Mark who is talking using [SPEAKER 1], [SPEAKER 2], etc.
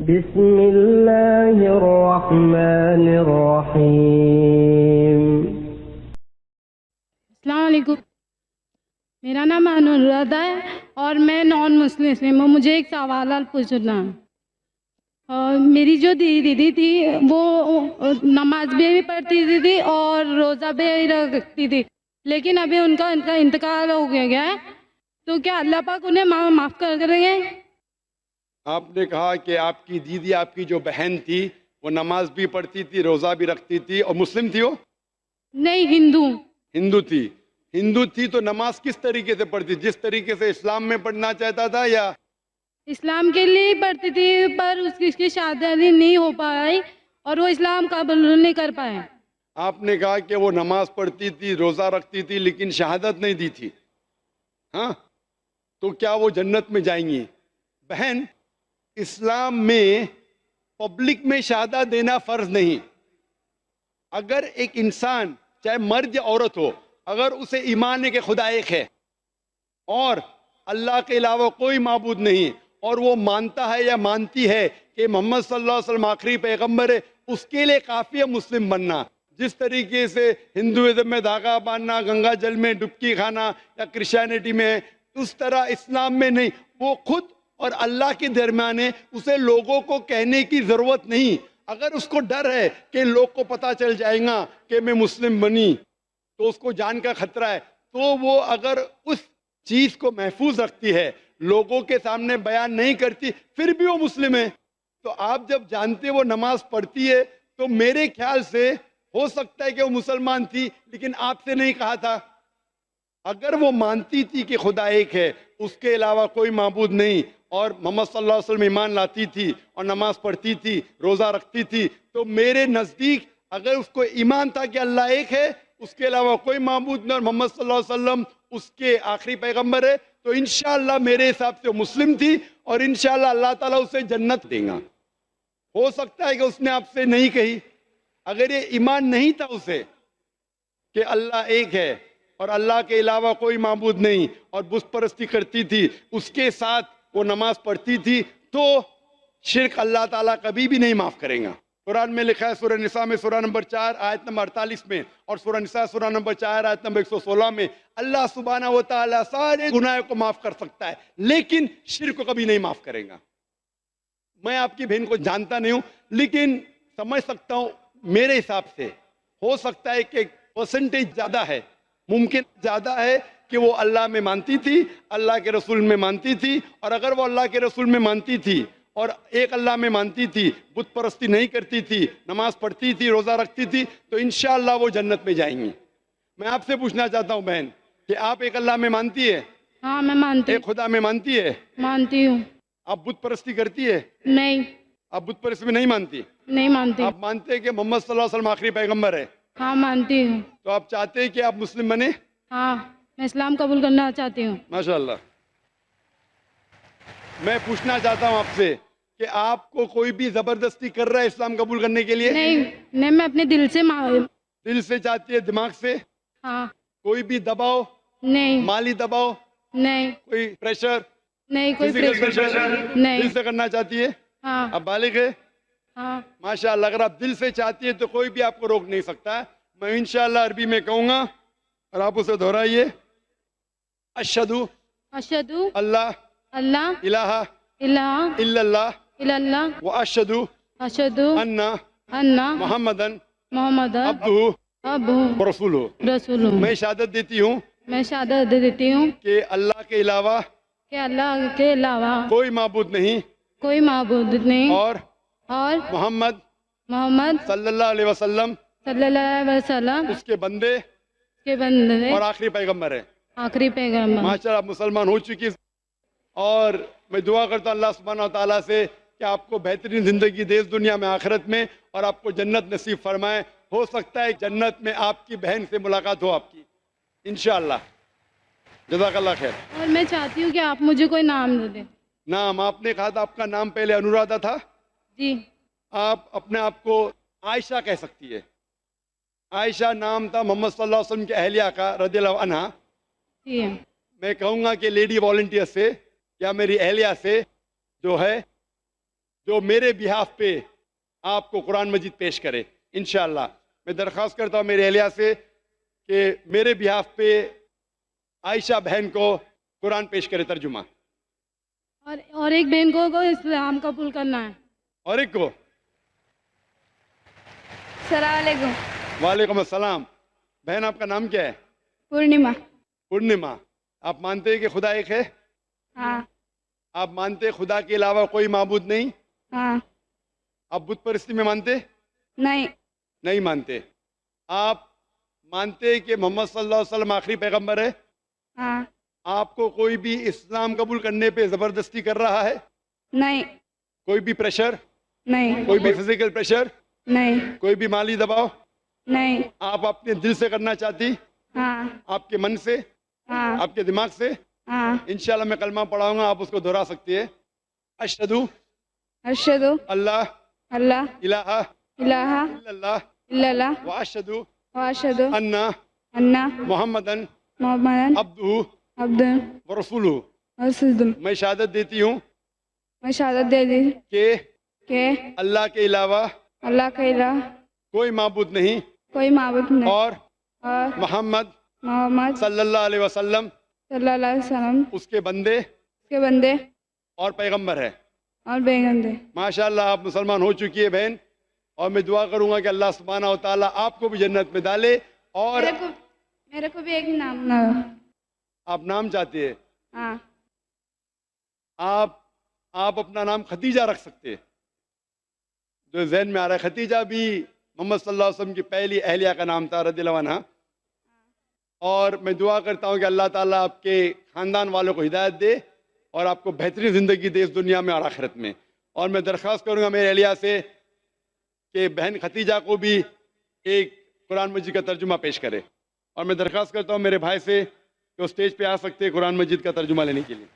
[SPEAKER 1] بسم اللہ الرحمن الرحیم۔
[SPEAKER 2] السلام علیکم، میرا نام انورادھا ہے اور میں نان مسلم ہوں۔ مجھے ایک سوال پوچھنا ہے۔ میری جو دیدی تھی وہ نماز بھی پڑھتی تھی اور روزہ بھی رکھتی تھی، لیکن ابھی ان کا انتقال ہو گیا ہے، تو کیا اللہ پاک انہیں معاف کر دیں گے؟
[SPEAKER 3] آپ نے کہا کہ آپ کی دیدی، آپ کی جو بہن تھی، وہ نماز بھی پڑھتی تھی، روزہ بھی رکھتی تھی، اور مسلم تھی وہ؟
[SPEAKER 2] نہیں، ہندو
[SPEAKER 3] ہندو تھی تو نماز کس طریقے سے پڑھتی؟ جس طریقے سے اسلام میں پڑھنا چاہتا تھا، یا
[SPEAKER 2] اسلام کے لیے ہی پڑھتی تھی، پر اس کی شادی نہیں ہو پائی اور وہ اسلام قبول نہیں کر پائے۔
[SPEAKER 3] آپ نے کہا کہ وہ نماز پڑھتی تھی، روزہ رکھتی تھی، لیکن شہادت نہیں دی تھی، ہاں؟ تو کیا وہ جنت میں جائیں گی؟ بہن، اسلام میں پبلک میں شہادت دینا فرض نہیں۔ اگر ایک انسان چاہے مرد یا عورت ہو، اگر اسے ایمان ہے کہ خدا ایک ہے اور اللہ کے علاوہ کوئی معبود نہیں، اور وہ مانتا ہے یا مانتی ہے کہ محمد صلی اللہ علیہ وسلم آخری پیغمبر ہے، اس کے لیے کافی ہے مسلم بننا۔ جس طریقے سے ہندوازم میں دھاگا باندھنا، گنگا جل میں ڈبکی کھانا، یا کرسچینٹی میں، اس طرح اسلام میں نہیں۔ وہ خود اور اللہ کے درمیان ہے، اسے لوگوں کو کہنے کی ضرورت نہیں۔ اگر اس کو ڈر ہے کہ لوگ کو پتہ چل جائے گا کہ میں مسلم بنی تو اس کو جان کا خطرہ ہے، تو وہ اگر اس چیز کو محفوظ رکھتی ہے، لوگوں کے سامنے بیان نہیں کرتی، پھر بھی وہ مسلم ہے۔ تو آپ جب جانتے وہ نماز پڑھتی ہے، تو میرے خیال سے ہو سکتا ہے کہ وہ مسلمان تھی، لیکن آپ سے نہیں کہا تھا۔ اگر وہ مانتی تھی کہ خدا ایک ہے، اس کے علاوہ کوئی معبود نہیں، اور محمد صلی اللہ علیہ وسلم ایمان لاتی تھی اور نماز پڑھتی تھی، روزہ رکھتی تھی، تو میرے نزدیک اگر اس کو ایمان تھا کہ اللہ ایک ہے، اس کے علاوہ کوئی معبود نہیں، اور محمد صلی اللہ علیہ وسلم اس کے آخری پیغمبر ہے، تو انشاءاللہ میرے حساب سے وہ مسلم تھی، اور انشاءاللہ اللہ تعالیٰ اسے جنت دے گا۔ ہو سکتا ہے کہ اس نے آپ سے نہیں کہی، اگر یہ ایمان نہیں تھا اسے کہ اللہ ایک ہے اور اللہ کے علاوہ کوئی معبود نہیں، اور بت پرستی کرتی تھی، اس کے ساتھ وہ نماز پڑھتی تھی، تو شرک اللہ تعالیٰ کبھی بھی نہیں معاف کریں گا۔ قرآن میں لکھا ہے سورہ نساء میں سورہ نمبر 4 آیت نمبر 48 میں، اور سورہ نساء سورہ نمبر 4 آیت نمبر 116 میں، اللہ سبحانہ و تعالیٰ سارے گناہوں کو معاف کر سکتا ہے، لیکن شرک کو کبھی نہیں معاف کرے گا۔ میں آپ کی بہن کو جانتا نہیں ہوں، لیکن سمجھ سکتا ہوں میرے حساب سے ہو سکتا ہے کہ پرسنٹیج زیادہ ہے، ممکن زیادہ ہے کہ وہ اللہ میں مانتی تھی، اللہ کے رسول میں مانتی تھی، اور اگر وہ اللہ کے رسول میں مانتی تھی اور ایک اللہ میں مانتی تھی، بت پرستی نہیں کرتی تھی، نماز پڑھتی تھی، روزہ رکھتی تھی، تو انشاءاللہ وہ جنت میں جائیں گی۔ میں آپ سے پوچھنا چاہتا ہوں بہن کہ آپ ایک اللہ میں مانتی ہے؟
[SPEAKER 2] ہاں، میں مانتی
[SPEAKER 3] ایک خدا میں مانتی ہے؟
[SPEAKER 2] مانتی ہوں۔
[SPEAKER 3] آپ بت پرستی کرتی ہے؟
[SPEAKER 2] نہیں،
[SPEAKER 3] آپ بت پرستی میں نہیں مانتی؟
[SPEAKER 2] نہیں مانتی۔
[SPEAKER 3] آپ مانتے ہیں کہ محمد صلی اللہ علیہ وسلم آخری پیغمبر ہے؟
[SPEAKER 2] ہاں، مانتی ہوں۔
[SPEAKER 3] تو آپ چاہتے ہیں کہ آپ مسلم بنے؟
[SPEAKER 2] ہاں، میں اسلام قبول کرنا چاہتی ہوں۔
[SPEAKER 3] ماشاءاللہ۔ میں پوچھنا چاہتا ہوں آپ سے کہ آپ کو کوئی بھی زبردستی کر رہا ہے اسلام قبول کرنے کے لیے؟
[SPEAKER 2] نہیں، میں اپنے دل سے
[SPEAKER 3] دل سے چاہتی ہے، دماغ سے؟
[SPEAKER 2] ہاں۔
[SPEAKER 3] کوئی بھی دباؤ،
[SPEAKER 2] نہیں،
[SPEAKER 3] مالی دباؤ،
[SPEAKER 2] نہیں،
[SPEAKER 3] کوئی پریشر،
[SPEAKER 2] نہیں، کوئی
[SPEAKER 3] فزیکل
[SPEAKER 2] پریشر
[SPEAKER 3] پریشر
[SPEAKER 2] نہیں۔
[SPEAKER 3] دل سے کرنا چاہتی ہے؟
[SPEAKER 2] ہاں،
[SPEAKER 3] اب بالغ ہے؟
[SPEAKER 2] ہاں۔
[SPEAKER 3] ماشاءاللہ۔ اگر آپ دل سے چاہتی ہے تو کوئی بھی آپ کو روک نہیں سکتا۔ میں انشاءاللہ عربی میں کہوں گا اور آپ اسے دہرائیے۔ اشہدو
[SPEAKER 2] اشہدو
[SPEAKER 3] اللہ
[SPEAKER 2] اللہ
[SPEAKER 3] الہ
[SPEAKER 2] الہ
[SPEAKER 3] الا اللہ
[SPEAKER 2] الا اللہ
[SPEAKER 3] و اشہدو
[SPEAKER 2] اشہدو
[SPEAKER 3] ان
[SPEAKER 2] ان
[SPEAKER 3] محمدن
[SPEAKER 2] محمد
[SPEAKER 3] عبدہ
[SPEAKER 2] عبدہ
[SPEAKER 3] ورسولہ۔
[SPEAKER 2] رسول۔
[SPEAKER 3] میں شہادت دیتی ہوں
[SPEAKER 2] میں شہادت دیتی ہوں
[SPEAKER 3] کہ اللہ کے علاوہ
[SPEAKER 2] کہ اللہ کے علاوہ
[SPEAKER 3] کوئی معبود نہیں،
[SPEAKER 2] کوئی معبود نہیں،
[SPEAKER 3] اور محمد
[SPEAKER 2] محمد
[SPEAKER 3] صلی اللہ علیہ وسلم
[SPEAKER 2] صلی اللہ علیہ وسلم
[SPEAKER 3] اس کے بندے
[SPEAKER 2] کے بندے
[SPEAKER 3] اور آخری پیغمبر ہے۔
[SPEAKER 2] آخری پیغمبر۔
[SPEAKER 3] ماشاءاللہ، آپ مسلمان ہو چکی، اور میں دعا کرتا ہوں اللہ سبحانہ و تعالیٰ سے کہ آپ کو بہترین زندگی دے اس دنیا میں آخرت میں، اور آپ کو جنت نصیب فرمائے۔ ہو سکتا ہے جنت میں آپ کی بہن سے ملاقات ہو آپ کی انشاءاللہ۔ جزاک اللہ خیر۔
[SPEAKER 2] اور میں چاہتی ہوں کہ آپ مجھے کوئی نام دے دیں۔
[SPEAKER 3] نام آپ نے کہا تھا، آپ کا نام پہلے انورادھا تھا،
[SPEAKER 2] جی۔
[SPEAKER 3] آپ اپنے آپ کو عائشہ کہہ سکتی ہے۔ عائشہ نام تھا محمد صلی اللہ علیہ وسلم کی اہلیہ کا رضی اللہ عنہ۔
[SPEAKER 2] جی۔
[SPEAKER 3] میں کہوں گا کہ لیڈی والنٹیئر سے یا میری اہلیہ سے جو ہے، جو میرے بہاف پہ آپ کو قرآن مجید پیش کرے انشاءاللہ. میں درخواست کرتا ہوں میرے اہلیہ سے کہ میرے بہاف پہ عائشہ بہن کو قرآن پیش کرے ترجمہ.
[SPEAKER 2] اور ایک بہن کو اسلام قبول کرنا ہے.
[SPEAKER 3] اور ایک کو.
[SPEAKER 4] السلام علیکم.
[SPEAKER 3] وعلیکم السلام. بہن آپ کا نام کیا ہے؟
[SPEAKER 4] پورنیما.
[SPEAKER 3] پورنیما. آپ مانتے ہیں کہ خدا ایک ہے؟
[SPEAKER 4] ہاں.
[SPEAKER 3] آپ مانتے ہیں خدا کے علاوہ کوئی معبود نہیں؟
[SPEAKER 4] ہاں.
[SPEAKER 3] آپ بت پرستی میں مانتے؟
[SPEAKER 4] نہیں.
[SPEAKER 3] نہیں مانتے. آپ مانتے ہیں کہ محمد صلی اللہ علیہ وسلم آخری پیغمبر ہے؟
[SPEAKER 4] ہاں.
[SPEAKER 3] آپ کو کوئی بھی اسلام قبول کرنے پہ زبردستی کر رہا ہے؟
[SPEAKER 4] نہیں.
[SPEAKER 3] کوئی بھی پریشر؟
[SPEAKER 4] نہیں.
[SPEAKER 3] کوئی بھی فزیکل پریشر؟
[SPEAKER 4] نہیں.
[SPEAKER 3] کوئی بھی مالی دباؤ؟
[SPEAKER 4] نہیں.
[SPEAKER 3] آپ اپنے دل سے کرنا چاہتی؟
[SPEAKER 4] ہاں.
[SPEAKER 3] آپ کے من سے؟
[SPEAKER 4] ہاں.
[SPEAKER 3] آپ کے دماغ سے؟
[SPEAKER 4] ہاں.
[SPEAKER 3] انشاءاللہ میں کلمہ پڑھاؤں گا، آپ اس کو دہرا سکتی ہے. اشہدو
[SPEAKER 4] اشہد
[SPEAKER 3] اللہ
[SPEAKER 4] اللہ
[SPEAKER 3] الہ
[SPEAKER 4] الہ
[SPEAKER 3] الا اللہ
[SPEAKER 4] الا اللہ
[SPEAKER 3] واشہدو
[SPEAKER 4] واشہد
[SPEAKER 3] ان
[SPEAKER 4] ان
[SPEAKER 3] محمدن
[SPEAKER 4] محمد
[SPEAKER 3] عبدہ
[SPEAKER 4] عبد
[SPEAKER 3] ورسولہ.
[SPEAKER 4] ورسولہ.
[SPEAKER 3] میں شہادت دیتی ہوں
[SPEAKER 4] میں شہادت دے دی کہ
[SPEAKER 3] اللہ کے علاوہ
[SPEAKER 4] اللہ کے علاوہ
[SPEAKER 3] کوئی معبود نہیں
[SPEAKER 4] کوئی معبود نہیں
[SPEAKER 3] اور
[SPEAKER 4] اور
[SPEAKER 3] محمد
[SPEAKER 4] محمد
[SPEAKER 3] صلی اللہ علیہ وسلم
[SPEAKER 4] صلی اللہ علیہ وسلم
[SPEAKER 3] اس کے بندے
[SPEAKER 4] کے بندے
[SPEAKER 3] اور پیغمبر ہے.
[SPEAKER 4] اور بیگندے.
[SPEAKER 3] ماشاءاللہ آپ مسلمان ہو چکی ہے بہن، اور میں دعا کروں گا کہ اللہ سبحانہ و تعالیٰ آپ کو بھی جنت میں ڈالے. اور
[SPEAKER 4] میرے کو بھی ایک نام نہ.
[SPEAKER 3] آپ نام چاہتے ہیں؟
[SPEAKER 4] ہاں.
[SPEAKER 3] آپ اپنا نام ختیجہ رکھ سکتے ہیں، جو ذہن میں آ رہا ہے. ختیجہ بھی محمد صلی اللہ علیہ وسلم کی پہلی اہلیہ کا نام تھا رضی اللہ عنہا. اور میں دعا کرتا ہوں کہ اللہ تعالیٰ آپ کے خاندان والوں کو ہدایت دے اور آپ کو بہترین زندگی دے اس دنیا میں اور آخرت میں. اور میں درخواست کروں گا میرے اہلیہ سے کہ بہن ختیجہ کو بھی ایک قرآن مجید کا ترجمہ پیش کرے. اور میں درخواست کرتا ہوں میرے بھائی سے کہ وہ اسٹیج پہ آ سکتے ہیں قرآن مجید کا ترجمہ لینے کے لیے.